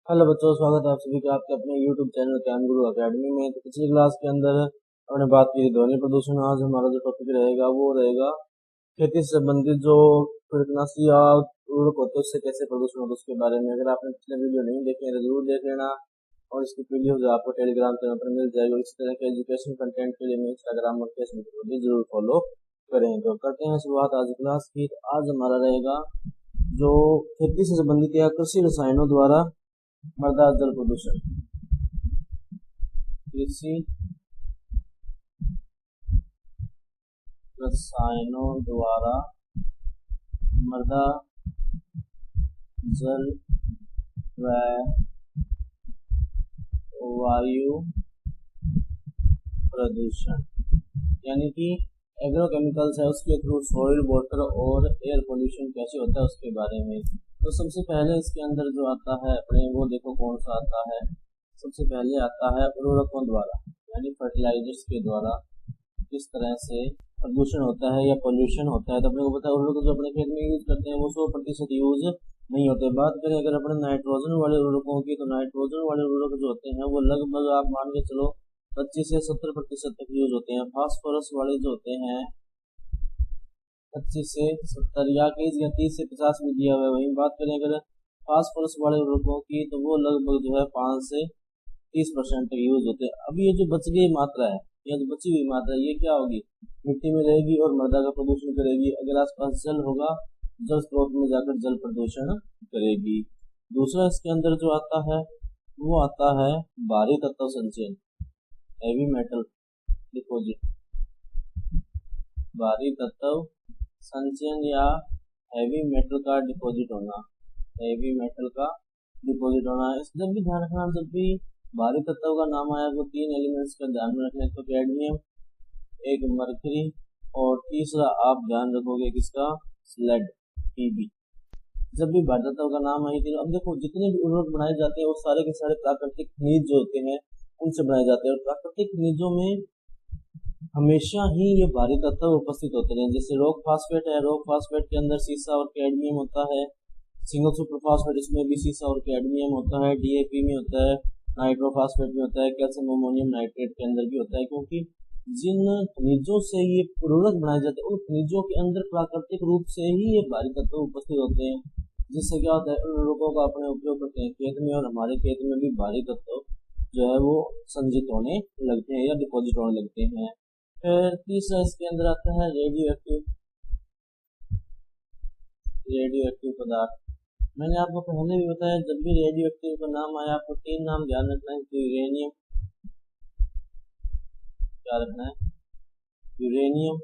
Hello बच्चों, स्वागत है आप सभी का आपके अपने YouTube चैनल ज्ञान गुरु अकेडमी में। तो पिछली क्लास के अंदर हमने बात की थी ध्वनि प्रदूषण। आज हमारा जो टॉपिक रहेगा वो रहेगा खेती से संबंधित जो कीटनाशी या उर्वरक होते हैं उससे कैसे प्रदूषण होता है उसके बारे में। अगर आपने पिछले वीडियो नहीं देखे हैं तो जरूर देख लेना, और इसकी पीडीएफ जो आपको टेलीग्राम चैनल पर मिल जाएगी। इस तरह के एजुकेशन कंटेंट के लिए मैं इंस्टाग्राम और फेसबुक पर भी जरूर फॉलो करें। तो करते हैं शुरुआत आज क्लास की। आज हमारा रहेगा जो खेती से संबंधित या कृषि रसायनों द्वारा मृदा जल प्रदूषण। कृषि रसायनों द्वारा मृदा जल व वायु प्रदूषण, यानी कि एग्रोकेमिकल्स है उसके थ्रू सॉइल वाटर और एयर पोल्यूशन कैसे होता है उसके बारे में। तो सबसे पहले इसके अंदर जो आता है अपने वो देखो कौन सा आता है। सबसे पहले आता है उर्वरकों द्वारा, यानी फर्टिलाइजर्स के द्वारा किस तरह से प्रदूषण होता है या पोल्यूशन होता है। तो अपने को पता है उर्वरक जो अपने खेत में यूज करते हैं वो 100% यूज नहीं होते। बात करें अगर अपने नाइट्रोजन वाले उर्वरकों की, तो नाइट्रोजन वाले उर्वरक जो होते हैं वो लगभग आप मान के चलो 25 से 70% तक यूज होते हैं। फास्फोरस वाले जो होते हैं 25 से 70 या 30 से 50 भी दिया हुआ है। वहीं बात करें अगर फास्फोरस वाले उर्वरकों की तो वो लगभग जो है 5 से 30% तक यूज होते हैं। अभी ये जो बच गई मात्रा है या जो बची हुई मात्रा ये क्या होगी, मिट्टी में रहेगी और मृदा का प्रदूषण करेगी। अगर आसपास जल होगा जल स्रोत में जाकर जल प्रदूषण करेगी। दूसरा इसके अंदर जो आता है वो आता है भारी तत्व संचयन, हैवी मेटल डिपोजिट। भारी तत्व संचयन या हैवी मेटल का डिपॉजिट होना, हैवी मेटल का डिपॉजिट होना। इस जब भी ध्यान रखना, जब भी भारी तत्व का नाम आया वो 3 एलिमेंट्स का ध्यान में रखना, तो कैडमियम, एक मरकरी और तीसरा आप ध्यान रखोगे किसका, स्लेड, Pb। जब भी भारी तत्व का नाम आई थी, अब देखो जितने भी उर्वरक बनाए जाते हैं वो सारे के सारे प्राकृतिक खनिज जो होते हैं उनसे बनाए जाते हैं, और प्राकृतिक खनिजों में हमेशा ही ये भारी तत्व उपस्थित होते हैं। जैसे रॉक फास्फेट है, रॉक फास्फेट के अंदर सीसा और कैडमियम होता है। सिंगल सुपर फास्फेट, इसमें भी सीसा और कैडमियम होता है। डीएपी में होता है, नाइट्रोफास्फेट में होता है, कैल्शियम अमोनियम नाइट्रेट के अंदर भी होता है। क्योंकि जिन खनिजों से ये उर्वरक बनाए जाते हैं उन खनिजों के अंदर प्राकृतिक रूप से ही ये भारी तत्व उपस्थित होते हैं, जिससे क्या होता है उन उर्वरकों का अपने उपयोग करते हैं खेत में, और हमारे खेत में भी भारी तत्व जो है वो संचित होने लगते हैं या डिपॉजिट होने लगते हैं। फिर तीसरा इसके अंदर आता है रेडियो एक्टिव पदार्थ। मैंने आपको पहले भी बताया जब भी रेडियो एक्टिव का नाम आया आपको 3 नाम ध्यान रखना है। तो यूरेनियम, क्या रखना है, यूरेनियम।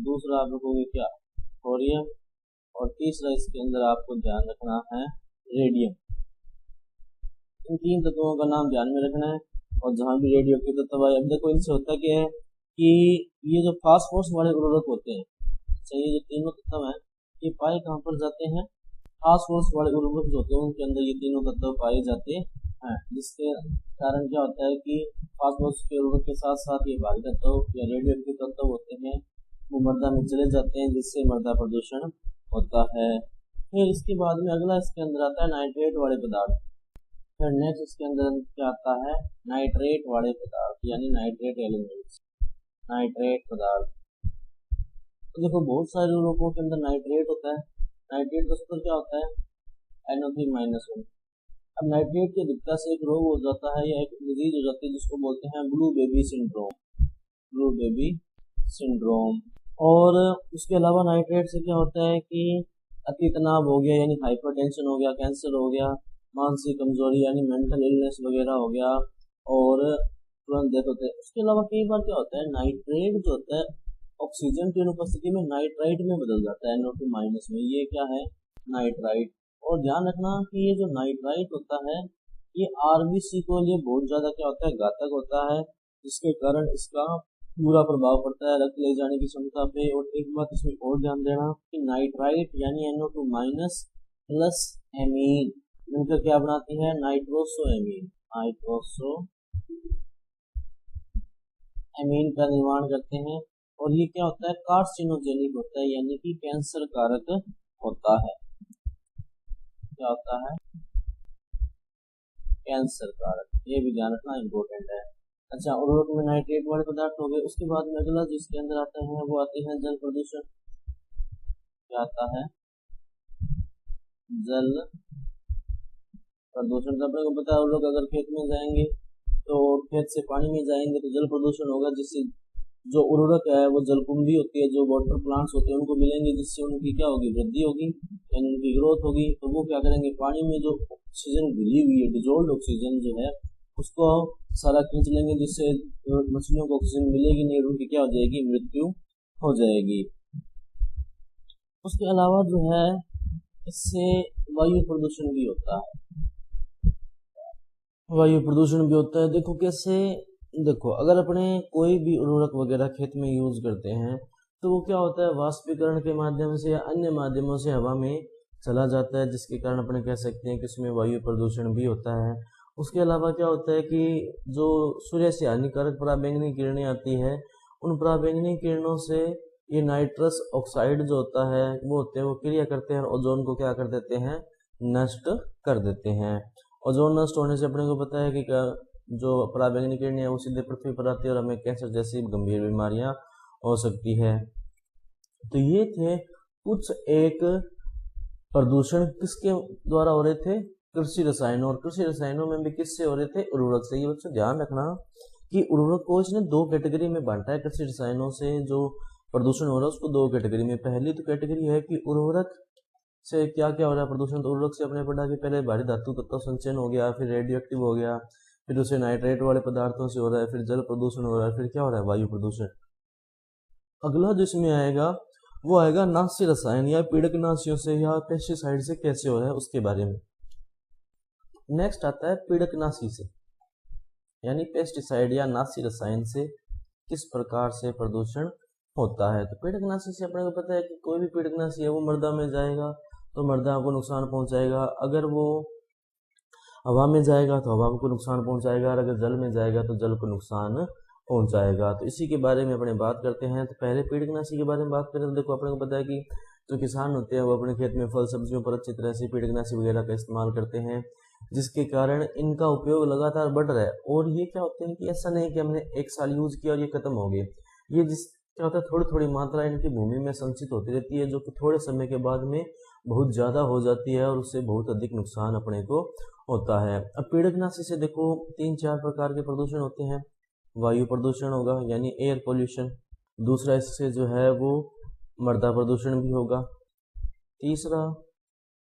दूसरा आप रखोगे क्या, थोरियम। और तीसरा इसके अंदर आपको ध्यान रखना है रेडियम। इन 3 तत्वों का नाम ध्यान में रखना है। और जहाँ भी रेडियो एक्टिव तत्व आए, अब देखो इनसे होता क्या है कि ये जो फास्फोरस वाले उर्वरक होते हैं, अच्छा ये जो तीनों तत्व हैं ये पाए कहाँ पर जाते हैं, फास्फोरस वाले उर्वरक जो होते हैं उनके अंदर ये तीनों तत्व पाए जाते हैं। जिसके कारण क्या होता है कि फास्फोरस के उर्वरक के साथ साथ ये भारी तत्व या रेडियो एक्टिव तत्व होते हैं वो मृदा में चले जाते हैं, जिससे मृदा प्रदूषण होता है। फिर इसके बाद में अगला इसके अंदर आता है नाइट्रेट वाले पदार्थ। फिर नेक्स्ट इसके अंदर क्या आता है, नाइट्रेट वाले पदार्थ, यानी नाइट्रेट एलिमेंट्स, नाइट्रेट पदार्थ। तो देखो बहुत सारे उर्वरकों के अंदर नाइट्रेट होता है। नाइट्रेट का क्या होता है, NO3-1। अब नाइट्रेट की अधिकता से एक रोग हो जाता है या एक डिजीज हो जाती है जिसको बोलते हैं blue baby syndrome, blue baby syndrome. और उसके अलावा नाइट्रेट से क्या होता है कि अति तनाव हो गया यानी हाइपरटेंशन हो गया, कैंसर हो गया, मानसिक कमजोरी यानी मेंटल इलनेस वगैरह हो गया, और तुरंत डेथ होते हैं। उसके अलावा कई बार क्या होता है, नाइट्रेट जो होता है ऑक्सीजन की अनुपस्थिति में नाइट्राइट में बदल जाता है, NO2- में। ये क्या है, नाइट्राइट। और ध्यान रखना कि ये जो नाइट्राइट होता है ये आरबीसी को लिए बहुत ज्यादा क्या होता है, घातक होता है, जिसके कारण इसका पूरा प्रभाव पड़ता है रक्त ले जाने की क्षमता पे। और एक बात इसमें और ध्यान देना कि नाइट्राइट यानी NO2- प्लस एमीन मिलकर क्या बनाती है, नाइट्रोसोएमीन, नाइट्रोसोएमीन का निर्माण करते हैं। और ये क्या होता है, कार्सिनोजेनिक होता है, यानी कि कैंसर कारक होता है। क्या होता है, कैंसर कारक, ये भी ध्यान रखना इम्पोर्टेंट है। अच्छा, उर्वरक में नाइट्रेट वाले पदार्थ हो गए। उसके बाद में अगला जिसके अंदर आते हैं वो आते हैं जल प्रदूषण। क्या आता है? जल प्रदूषण। तो अपने को पता है, उन लोग अगर खेत में जाएंगे तो खेत से पानी में जाएंगे तो जल प्रदूषण होगा, जिससे जो उर्वरक है वो जलकुंभी होती है, जो वाटर प्लांट्स होते हैं उनको मिलेंगे, जिससे उनकी क्या होगी? वृद्धि होगी, यानी उनकी ग्रोथ होगी। तो वो क्या करेंगे? पानी में जो ऑक्सीजन घुली हुई है, डिजोल्व ऑक्सीजन जो है, उसको सारा खींच लेंगे, जिससे मछलियों को ऑक्सीजन मिलेगी नहीं, उनकी क्या हो जाएगी? मृत्यु हो जाएगी। उसके अलावा जो है इससे वायु प्रदूषण भी होता है। वायु प्रदूषण भी होता है, देखो कैसे। देखो, अगर अपने कोई भी उर्वरक वगैरह खेत में यूज करते हैं तो वो क्या होता है? वाष्पीकरण के माध्यम से या अन्य माध्यमों से हवा में चला जाता है, जिसके कारण अपने कह सकते हैं कि इसमें वायु प्रदूषण भी होता है। उसके अलावा क्या होता है कि जो सूर्य से हानिकारक पराबैंगनी किरणें आती है, उन पराबैंगनी किरणों से ये नाइट्रस ऑक्साइड जो होता है वो होते हैं, वो क्रिया करते हैं और ओजोन को क्या कर देते हैं? नष्ट कर देते हैं। ओजोन नष्ट होने से अपने को पता है कि जो पराबैंगनी किरणें है वो सीधे पृथ्वी पर आती है और हमें कैंसर जैसी गंभीर बीमारियां हो सकती है। तो ये थे कुछ एक प्रदूषण किसके द्वारा हो रहे थे? कृषि रसायनों। और कृषि रसायनों में भी किससे हो रहे थे? उर्वरक से। ये बच्चों ध्यान रखना कि उर्वरक को इसने दो कैटेगरी में बांटा है। कृषि रसायनों से जो प्रदूषण हो रहा है उसको दो कैटेगरी में। पहली तो कैटेगरी है कि उर्वरक से क्या क्या हो रहा है प्रदूषण। तो उर्वरक से अपने पढ़ा कि पहले भारी धातु तत्व संचयन हो गया, फिर रेडियो एक्टिव हो गया, फिर उसे नाइट्रेट वाले पदार्थों से हो रहा है, फिर जल प्रदूषण हो रहा है, फिर क्या हो रहा है? वायु प्रदूषण। अगला जिसमें आएगा वो आएगा नाशी रसायन या पीड़कनाशियों से या पेस्टिसाइड से कैसे हो रहा है उसके बारे में। नेक्स्ट आता है पीड़कनाशी से, यानी पेस्टिसाइड या नाशी रसायन से किस प्रकार से प्रदूषण होता है। तो पीड़कनाशी से अपने को पता है कि कोई भी पीड़कनाशी है वो मृदा में जाएगा तो मृदा को नुकसान पहुंचाएगा, अगर वो हवा में जाएगा तो हवा को नुकसान पहुंचाएगा, और अगर जल में जाएगा तो जल को नुकसान पहुंचाएगा। तो इसी के बारे में अपने बात करते हैं। तो पहले पीड़कनाशी के बारे में बात करें तो देखो, अपने को पता है कि जो किसान होते हैं वो अपने खेत में फल सब्जियों पर अच्छी तरह से पीड़कनाशी वगैरह का इस्तेमाल करते हैं, जिसके कारण इनका उपयोग लगातार बढ़ रहा है। और ये क्या होते हैं कि ऐसा नहीं कि हमने एक साल यूज किया और ये खत्म हो गए। ये जिस क्या होता है, थोड़ी थोड़ी मात्रा इनकी भूमि में संचित होती रहती है, जो कि थोड़े समय के बाद में बहुत ज्यादा हो जाती है और उससे बहुत अधिक नुकसान अपने को होता है। अब पीड़कनाशी से देखो 3-4 प्रकार के प्रदूषण होते हैं। वायु प्रदूषण होगा, यानी एयर पोल्यूशन। दूसरा इससे जो है वो मृदा प्रदूषण भी होगा। तीसरा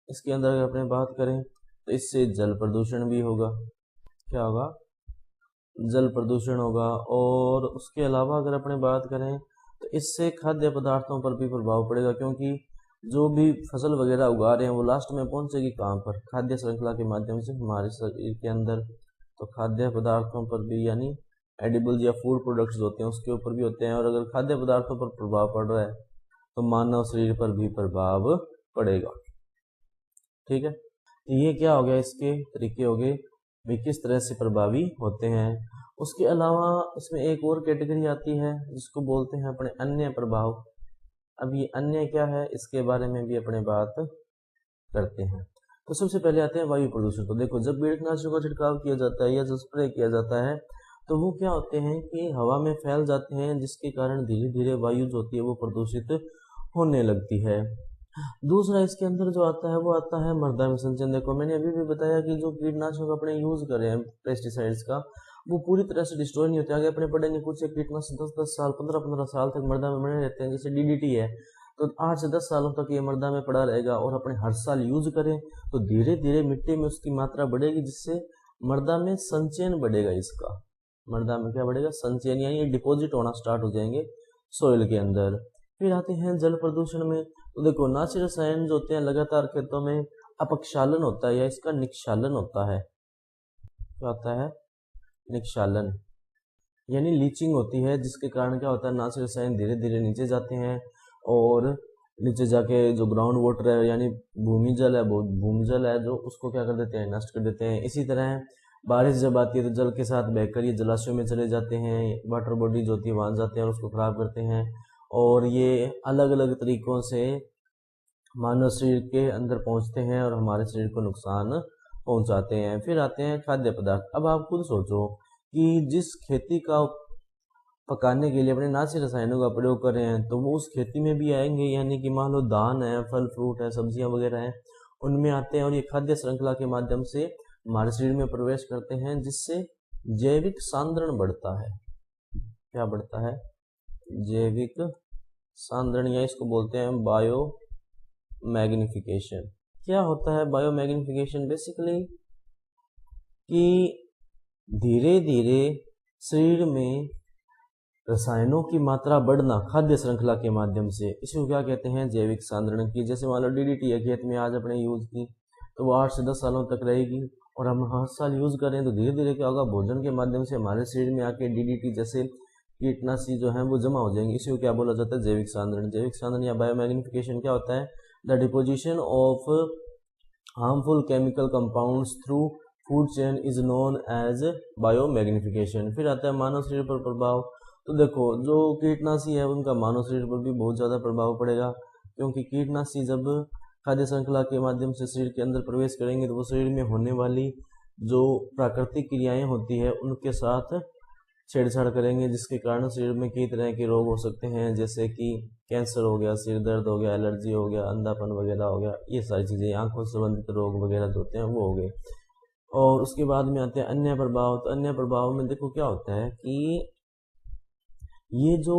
इसके अंदर अगर अपने बात करें तो इससे जल प्रदूषण भी होगा। क्या होगा? जल प्रदूषण होगा। और उसके अलावा अगर अपने बात करें तो इससे खाद्य पदार्थों पर भी प्रभाव पड़ेगा, क्योंकि जो भी फसल वगैरह उगा रहे हैं वो लास्ट में पहुंचेगी कहाँ पर? खाद्य श्रृंखला के माध्यम से हमारे शरीर के अंदर। तो खाद्य पदार्थों पर भी, यानी एडिबल या फूड प्रोडक्ट्स होते हैं उसके ऊपर भी होते हैं। और अगर खाद्य पदार्थों पर प्रभाव पड़ रहा है तो मानव शरीर पर भी प्रभाव पड़ेगा। ठीक है, तो ये क्या हो गया? इसके तरीके हो गए वे किस तरह से प्रभावी होते हैं। उसके अलावा इसमें एक और कैटेगरी आती है जिसको बोलते हैं अपने अन्य प्रभाव। अब ये अन्य क्या है इसके बारे में भी अपने बात करते हैं। तो सबसे पहले आते हैं वायु प्रदूषण। तो देखो, जब कीटनाशकों का छिड़काव किया जाता है या जब स्प्रे किया जाता है तो वो क्या होते हैं कि हवा में फैल जाते हैं, जिसके कारण धीरे धीरे वायु जो होती है वो प्रदूषित होने लगती है। दूसरा इसके अंदर जो आता है वो आता है मृदा में संचयन। देखो, मैंने अभी भी बताया कि जो कीटनाशक अपने यूज कर रहे हैं पेस्टिसाइड्स का, वो पूरी तरह से डिस्ट्रॉय नहीं होते। आगे अपने पढ़ेंगे कुछ कीटनाशक 10-10 साल 15-15 साल तक मृदा में बने रहते हैं। जैसे डीडीटी है तो 8 से 10 सालों तक ये मृदा में पड़ा रहेगा, और अपने हर साल यूज करें तो धीरे धीरे मिट्टी में उसकी मात्रा बढ़ेगी, जिससे मृदा में संचयन बढ़ेगा। इसका मृदा में क्या बढ़ेगा? संचयन, यानी डिपॉजिट होना स्टार्ट हो जाएंगे सोइल के अंदर। फिर आते हैं जल प्रदूषण में। तो देखो, नाशी रसायन जो होते हैं लगातार खेतों में अपक्षालन होता है या इसका निक्षालन होता है। क्या होता है? निक्षालन, यानी लीचिंग होती है, जिसके कारण क्या होता है? नाशी रसायन धीरे धीरे नीचे जाते हैं और नीचे जाके जो ग्राउंड वाटर है, यानी भूमि जल है जो उसको क्या कर देते हैं? नष्ट कर देते हैं। इसी तरह बारिश जब आती है तो जल के साथ बहकर ये जलाशयों में चले जाते हैं, वाटर बॉडी जो होती है वहां जाते हैं और उसको खराब करते हैं। और ये अलग अलग तरीकों से मानव शरीर के अंदर पहुंचते हैं और हमारे शरीर को नुकसान पहुंचाते हैं। फिर आते हैं खाद्य पदार्थ। अब आप खुद सोचो कि जिस खेती का पकाने के लिए अपने नासी रसायनों का प्रयोग कर रहे हैं तो वो उस खेती में भी आएंगे, यानी कि मान लो धान है, फल फ्रूट है, सब्जियां वगैरह हैं, उनमें आते हैं और ये खाद्य श्रृंखला के माध्यम से हमारे शरीर में प्रवेश करते हैं, जिससे जैविक सांद्रण बढ़ता है। क्या बढ़ता है? जैविक सांद्रण, या इसको बोलते हैं बायो मैग्निफिकेशन। क्या होता है बायो मैग्निफिकेशन? बेसिकली कि धीरे धीरे शरीर में रसायनों की मात्रा बढ़ना खाद्य श्रृंखला के माध्यम से, इसको क्या कहते हैं? जैविक सांद्रण की। जैसे मान लो डीडीटी है, खेत में आज अपने यूज की तो वो 8 से 10 सालों तक रहेगी, और हम हर साल यूज करें तो धीरे धीरे क्या होगा? भोजन के माध्यम से हमारे शरीर में आके डीडीटी जैसे कीटनाशी जो है वो जमा हो जाएंगे। इसी को क्या बोला जाता है? जैविक सांद्रण। जैविक सांद्रण या बायोमैग्निफिकेशन क्या होता है? The deposition of harmful chemical compounds through food chain is known as biomagnification. फिर आता है मानव शरीर पर प्रभाव। तो देखो, जो कीटनाशी है उनका मानव शरीर पर भी बहुत ज़्यादा प्रभाव पड़ेगा, क्योंकि कीटनाशी जब खाद्य श्रृंखला के माध्यम से शरीर के अंदर प्रवेश करेंगे तो वो शरीर में होने वाली जो प्राकृतिक क्रियाएं होती है उनके साथ छेड़छाड़ करेंगे, जिसके कारण शरीर में कई तरह के रोग हो सकते हैं, जैसे कि कैंसर हो गया, सिर दर्द हो गया, एलर्जी हो गया, अंधापन वगैरह हो गया, ये सारी चीज़ें, आंखों से संबंधित रोग वगैरह जो होते हैं वो हो गए। और उसके बाद में आते हैं अन्य प्रभाव। तो अन्य प्रभाव में देखो क्या होता है कि ये जो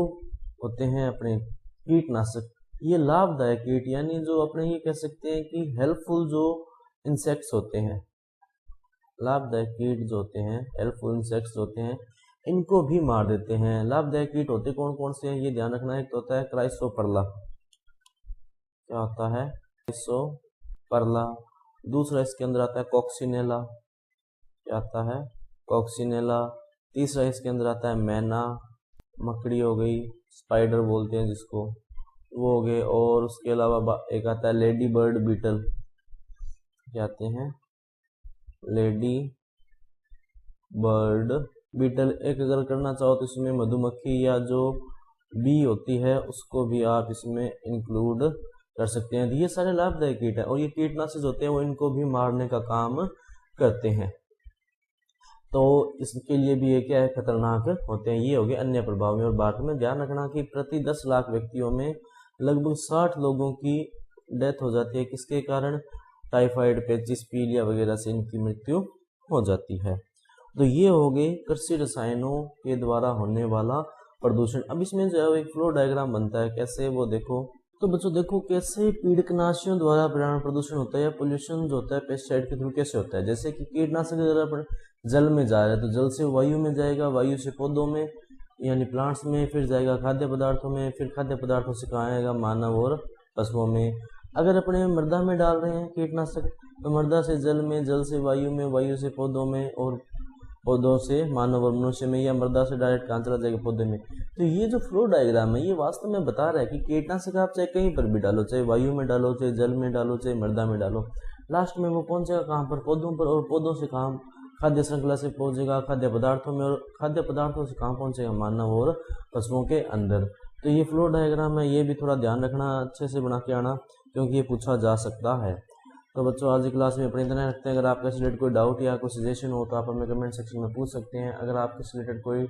होते हैं अपने कीटनाशक, ये लाभदायक कीट, यानी जो अपने ये कह सकते हैं कि हेल्पफुल जो इंसेक्ट्स होते हैं, लाभदायक कीट जो होते हैं, हेल्पफुल इंसेक्ट्स होते हैं, इनको भी मार देते हैं। लाभदायक कीट होते कौन कौन से हैं ये ध्यान रखना है। एक तो होता है क्राइसोपरला। क्या होता है? क्राइसोपरला। दूसरा इसके अंदर आता है कॉक्सिनेला। क्या आता है? कॉक्सिनेला। तीसरा इसके अंदर आता है मैना, मकड़ी हो गई, स्पाइडर बोलते हैं जिसको, वो हो गए। और उसके अलावा एक आता है लेडी बर्ड बीटल। क्या आते हैं? Lady bird beetle. एक अगर करना चाहो तो इसमें मधुमक्खी या जो बी होती है उसको भी आप इसमें इंक्लूड कर सकते हैं। ये सारे लाभदायक कीट है, और ये कीटनाशक होते हैं वो इनको भी मारने का काम करते हैं। तो इसके लिए भी ये क्या है? खतरनाक होते हैं। ये हो गए अन्य प्रभाव में। और बाद में ध्यान रखना कि प्रति 10 लाख व्यक्तियों में लगभग 60 लोगों की डेथ हो जाती है। किसके कारण? टाइफाइड, पेचिस, पीलिया वगैरह से इनकी मृत्यु हो जाती है। तो ये हो गए कृषि रसायनों के द्वारा होने वाला प्रदूषण। अब इसमें जो है एक फ्लो डायग्राम बनता है, कैसे वो देखो। तो बच्चों देखो कैसे कीटनाशियों द्वारा पर्यावरण प्रदूषण होता है, या पोल्यूशन जो होता है पेस्टिसाइड के थ्रू कैसे होता है। जैसे कि कीटनाशक द्वारा जल में जा रहा है तो जल से वायु में जाएगा, वायु से पौधों में यानी प्लांट्स में, फिर जाएगा खाद्य पदार्थों में, फिर खाद्य पदार्थों से कहाँ आएगा? मानव और पशुओं में। अगर अपने मृदा में डाल रहे हैं कीटनाशक तो मृदा से जल में, जल से वायु में, वायु से पौधों में, और पौधों से मानव और मनुष्य में, या मृदा से डायरेक्ट कहाँ चला जाएगा? पौधे में। तो ये जो फ्लो डायग्राम है ये वास्तव में बता रहा है कि कीटनाशक आप चाहे कहीं पर भी डालो, चाहे वायु में डालो, चाहे जल में डालो, चाहे मृदा में डालो, लास्ट में वो पहुंचेगा कहाँ पर? पौधों पर। और पौधों से कहाँ? खाद्य श्रृंखला से पहुंचेगा खाद्य पदार्थों में, और खाद्य पदार्थों से कहाँ पहुंचेगा? मानव और पशुओं के अंदर। तो ये फ्लो डायग्राम है, ये भी थोड़ा ध्यान रखना, अच्छे से बना के आना, क्योंकि ये पूछा जा सकता है। तो बच्चों आज की क्लास में अपने इतना रखते हैं। अगर आपका इससे रिलेटेड कोई डाउट या कोई सजेशन हो तो आप हमें कमेंट सेक्शन में पूछ सकते हैं। अगर आपके इससे रिलेटेड कोई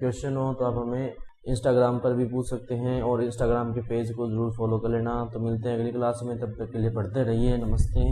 क्वेश्चन हो तो आप हमें इंस्टाग्राम पर भी पूछ सकते हैं, और इंस्टाग्राम के पेज को जरूर फॉलो कर लेना। तो मिलते हैं अगली क्लास में, तब तक के लिए पढ़ते रहिए। नमस्ते।